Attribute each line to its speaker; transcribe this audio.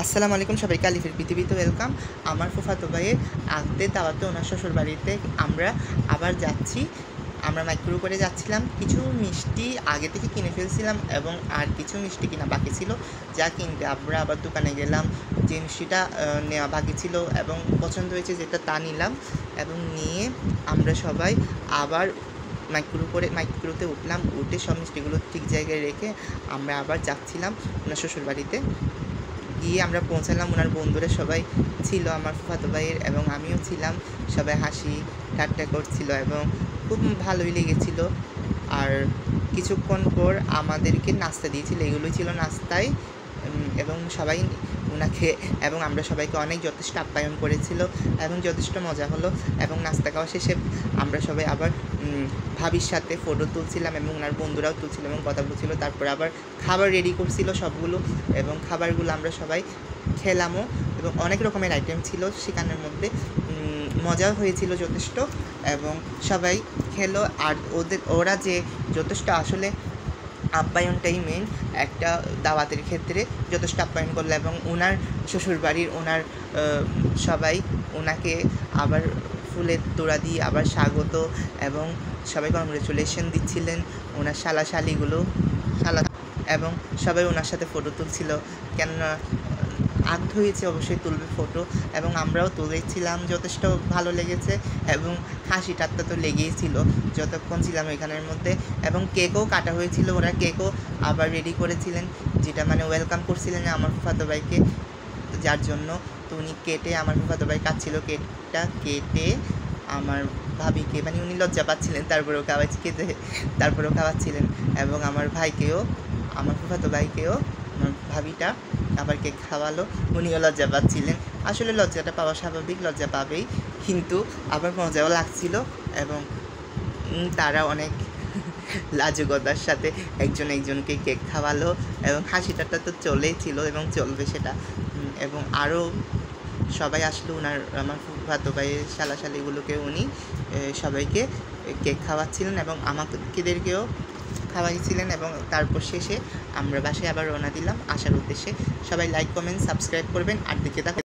Speaker 1: আসসালামু আলাইকুম, সবাইকে আলিফের পৃথিবীতে ওয়েলকাম। আমার ফুফাতো ভাইয়ের আনতে দাওয়াতে ওনার শ্বশুর বাড়িতে আমরা আবার যাচ্ছি। আমরা মাইক্রো করে যাচ্ছিলাম। কিছু মিষ্টি আগে থেকে কিনে ফেলছিলাম এবং আর কিছু মিষ্টি কিনা বাকি ছিল, যা কিনতে আমরা আবার দোকানে গেলাম। যে মিষ্টিটা নেওয়া বাকি ছিল এবং পছন্দ হয়েছে যেটা তা নিলাম এবং নিয়ে আমরা সবাই আবার মাইক্রোতে উঠলাম। উঠে সব মিষ্টিগুলো ঠিক জায়গায় রেখে আমরা আবার যাচ্ছিলাম ওনার শ্বশুর বাড়িতে। গিয়ে আমরা পৌঁছালাম, ওনার বন্ধুরা সবাই ছিল, আমার ফুফাতো ভাইয়ের এবং আমিও ছিলাম। সবাই হাসি ঠাট্টা করছিল এবং খুব ভালোই লেগেছিল। আর কিছুক্ষণ পর আমাদেরকে নাস্তা দিয়েছিল, এগুলোই ছিল নাস্তায়। এবং সবাই ওনাকে এবং আমরা সবাইকে অনেক যথেষ্ট আপ্যায়ন করেছিল এবং যথেষ্ট মজা হলো। এবং নাস্তা খাওয়া শেষে আমরা সবাই আবার ভাবির সাথে ফটো তুলছিলাম এবং ওনার বন্ধুরাও তুলছিল এবং কথা বলছিল। তারপর আবার খাবার রেডি করছিল সবগুলো এবং খাবারগুলো আমরা সবাই খেলামও এবং অনেক রকমের আইটেম ছিল সেখানের মধ্যে। মজাও হয়েছিল যথেষ্ট এবং সবাই খেলো। আর ওরা যে যথেষ্ট আসলে আপ্যায়নটাই মেন একটা দাওয়াতের ক্ষেত্রে, যথেষ্ট আপ্যায়ন করলো এবং ওনার শ্বশুরবাড়ির ওনার সবাই ওনাকে আবার ফুলের তোড়া দিয়ে আবার স্বাগত এবং সবাই কংগ্রেচুলেশন দিচ্ছিলেন ওনার শালাশালিগুলো এবং সবাই ওনার সাথে ফটো তুলছিল। কেননা আগ্রহ হয়েছে অবশ্যই তুলবে ফটো এবং আমরাও তুলেছিলাম। যথেষ্ট ভালো লেগেছে এবং হাসি ঠাট্টা তো লেগেই ছিল যতক্ষণ ছিলাম এখানের মধ্যে। এবং কেকও কাটা হয়েছিল, ওরা কেকও আবার রেডি করেছিলেন, যেটা মানে ওয়েলকাম করছিলেন আমার ফুফাতো ভাইকে, যার জন্য তো উনি কেটে আমার ফুফাতো ভাই কাটছিল কেকটা, কেটে আমার ভাবিকে মানে উনি লজ্জা পাচ্ছিলেন তারপরেও খাওয়াচ্ছিলেন এবং আমার ভাইকেও, আমার ফুফাতো ভাইকেও আমার ভাবিটা আবার কেক খাওয়ালো। উনিও লজ্জা পাচ্ছিলেন। আসলে লজ্জাটা পাওয়া স্বাভাবিক, লজ্জা পাবেই, কিন্তু আবার মজাও লাগছিল এবং তারা অনেক লাজুকতার সাথে একজন একজনকে কেক খাওয়ালো এবং হাসিটাটা তো চলেই ছিল এবং চলবে সেটা। এবং আরও সবাই আসলো, আমার ফুফাতো ভাইয়ের শালাশালিগুলোকে উনি সবাইকে কেক খাওয়াচ্ছিলেন এবং আমাদেরকেও খাওয়াইছিলেন। এবং তারপর শেষে আমরা বাসায় আবার রওনা দিলাম আসার উদ্দেশ্যে। সবাই লাইক কমেন্ট সাবস্ক্রাইব করবেন আর দিকে